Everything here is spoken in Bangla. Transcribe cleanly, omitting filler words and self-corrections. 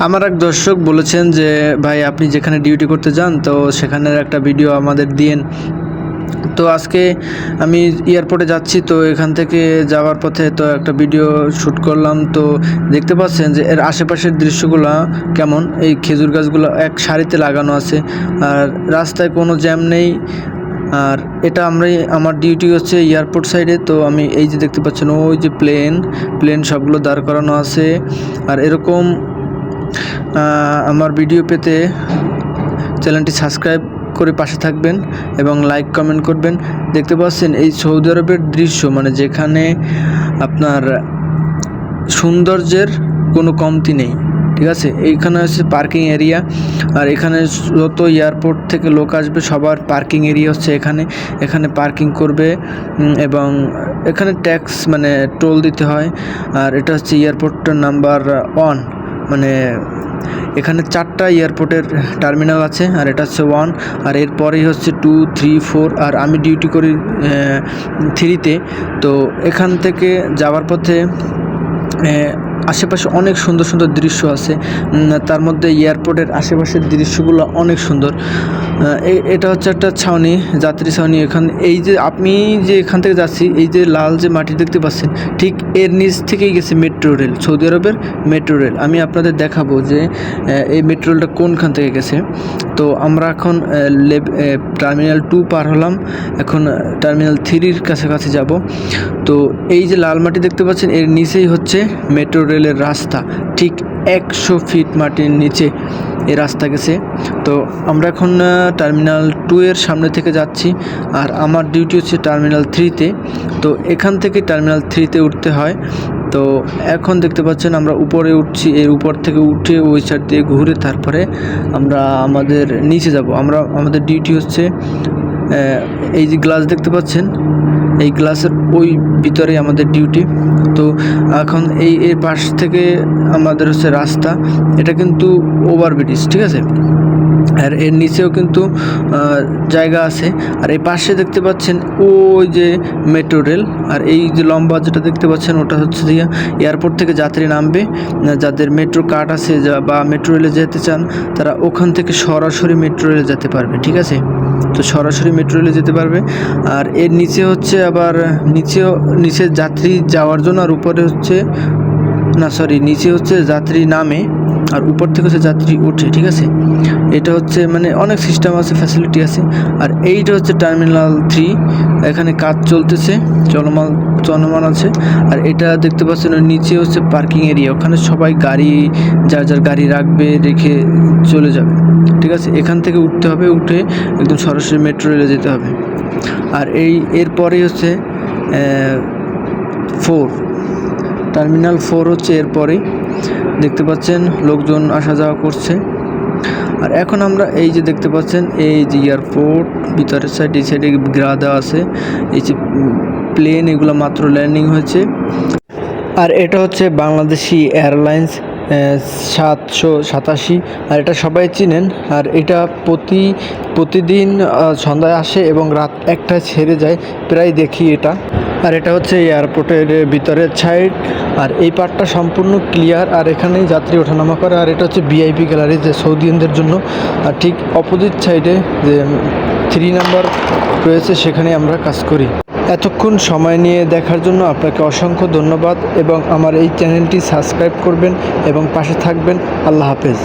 আমার এক দর্শক বলেছেন যে ভাই আপনি যেখানে ডিউটি করতে যান তো সেখানের একটা ভিডিও আমাদের দিয়েন। তো আজকে আমি এয়ারপোর্টে যাচ্ছি, তো এখান থেকে যাওয়ার পথে তো একটা ভিডিও শ্যুট করলাম। তো দেখতে পাচ্ছেন যে এর আশেপাশের দৃশ্যগুলো কেমন। এই খেজুর গাছগুলো এক সারিতে লাগানো আছে, আর রাস্তায় কোনো জ্যাম নেই। আর এটা আমার ডিউটি হচ্ছে এয়ারপোর্ট সাইডে। তো আমি এই যে দেখতে পাচ্ছেন ওই যে প্লেন সবগুলো দাঁড় করানো আছে। আর এরকম আমার ভিডিও পেতে চ্যানেলটি সাবস্ক্রাইব করে পাশে থাকবেন এবং লাইক কমেন্ট করবেন। দেখতে পাচ্ছেন এই সৌদি আরবের দৃশ্য, মানে যেখানে আপনার সৌন্দর্যের কোনো কমতি নেই। ঠিক আছে, এইখানে হচ্ছে পার্কিং এরিয়া, আর এখানে যত এয়ারপোর্ট থেকে লোক আসবে সবার পার্কিং এরিয়া হচ্ছে এখানে পার্কিং করবে এবং এখানে ট্যাক্স মানে টোল দিতে হয়। আর এটা হচ্ছে এয়ারপোর্টটার নাম্বার 1, মানে এখানে 4টা এয়ারপোর্টের টার্মিনাল আছে, আর এটা হচ্ছে 1, আর এরপরেই হচ্ছে 2, 3, 4, আর আমি ডিউটি করি 3-তে। তো এখান থেকে যাওয়ার পথে আশেপাশে অনেক সুন্দর সুন্দর দৃশ্য আছে, তার মধ্যে এয়ারপোর্টের আশেপাশের দৃশ্যগুলো অনেক সুন্দর। এটা হচ্ছে একটা ছাউনি, যাত্রী ছাউনি। এই যে আমি যে এখান থেকে যাচ্ছি, এই যে লাল যে মাটি দেখতে পাচ্ছেন, ঠিক এর নিচ থেকেই গেছে মেট্রো রেল, সৌদি আরবের মেট্রো রেল। আমি আপনাদের দেখাবো যে এই মেট্রো রেলটা কোনখান থেকে গেছে। তো আমরা এখন টার্মিনাল 2 পার হলাম, এখন টার্মিনাল 3-র কাছাকাছি যাব। তো এই যে লাল মাটি দেখতে পাচ্ছেন, এর নিচেই হচ্ছে মেট্রো রেলের রাস্তা। ঠিক 100 ফিট মাটির নিচে এই রাস্তা গেছে। তো আমরা এখন টার্মিনাল 2 এর সামনে থেকে যাচ্ছি, আর আমার ডিউটি হচ্ছে টার্মিনাল 3-তে। তো এখান থেকে টার্মিনাল 3-তে উঠতে হয়। তো এখন দেখতে পাচ্ছেন আমরা উপরে উঠছি, এর উপর থেকে উঠে ওই সাইড দিয়ে ঘুরে তারপরে আমরা আমাদের নিচে যাব। আমাদের ডিউটি হচ্ছে এই যে গ্লাস দেখতে পাচ্ছেন, এই গ্লাসের ওই ভিতরে আমাদের ডিউটি। তো এখন এই পাশ থেকে আমাদের হচ্ছে রাস্তা, এটা কিন্তু ওভারব্রিজ, ঠিক আছে। আর এর নিচেও কিন্তু জায়গা আছে। আর এই পাশে দেখতে পাচ্ছেন ওই যে মেট্রো রেল, আর এই যে লম্বা যেটা দেখতে পাচ্ছেন ওটা হচ্ছে দিয়ে এয়ারপোর্ট থেকে যাত্রী নামবে। যাদের মেট্রো কার্ড আছে বা মেট্রো রেলে যেতে চান, তারা ওখান থেকে সরাসরি মেট্রো রেলে যেতে পারবে, ঠিক আছে। তো সরাসরি মেট্রো রেলে যেতে পারবে। আর এর নিচে হচ্ছে আবার নিচে যাত্রী যাওয়ার জন্য, আর উপরে হচ্ছে নিচে হচ্ছে যাত্রী নামে, আর উপর থেকে হচ্ছে যাত্রী ওঠে, ঠিক আছে। এটা হচ্ছে মানে অনেক সিস্টেম আছে, ফ্যাসিলিটি আছে। আর এইটা হচ্ছে টার্মিনাল 3, এখানে কাজ চলতেছে, চলমান আছে। আর এটা দেখতে পাচ্ছেন ওর নিচে হচ্ছে পার্কিং এরিয়া, ওখানে সবাই যার গাড়ি রাখবে, রেখে চলে যাবে, ঠিক আছে। এখান থেকে উঠতে হবে, উঠে একদম সরাসরি মেট্রো রেলে যেতে হবে। আর এরপরেই হচ্ছে 4, টার্মিনাল 4 হচ্ছে এরপরেই। দেখতে পাচ্ছেন লোকজন আসা যাওয়া করছে। আর এখন আমরা এই যে দেখতে পাচ্ছেন এই যে এয়ারপোর্ট ভিতরের সাইড, এই সাইডে গ্রা দেওয়া আছে, এই যে প্লেন এগুলো মাত্র ল্যান্ডিং হয়েছে। আর এটা হচ্ছে বাংলাদেশি এয়ারলাইন্স 787, আর এটা সবাই চিনেন। আর এটা প্রতিদিন সন্ধ্যায় আসে এবং রাত 1টায় ছেড়ে যায়, প্রায় দেখি এটা। আর এটা হচ্ছে এয়ারপোর্টের ভিতরের সাইড, আর এই পার্টটা সম্পূর্ণ ক্লিয়ার। আর এখানেই যাত্রী ওঠানামা করে। আর এটা হচ্ছে ভিআইপি গ্যালারি, যে সৌদিয়ানদের জন্য। আর ঠিক অপোজিট সাইডে যে 3 নাম্বার রয়েছে, সেখানে আমরা কাজ করি। এতক্ষণ সময় নিয়ে দেখার জন্য আপনাকে অসংখ্য ধন্যবাদ, এবং আমার এই চ্যানেলটি সাবস্ক্রাইব করবেন এবং পাশে থাকবেন। আল্লাহ হাফেজ।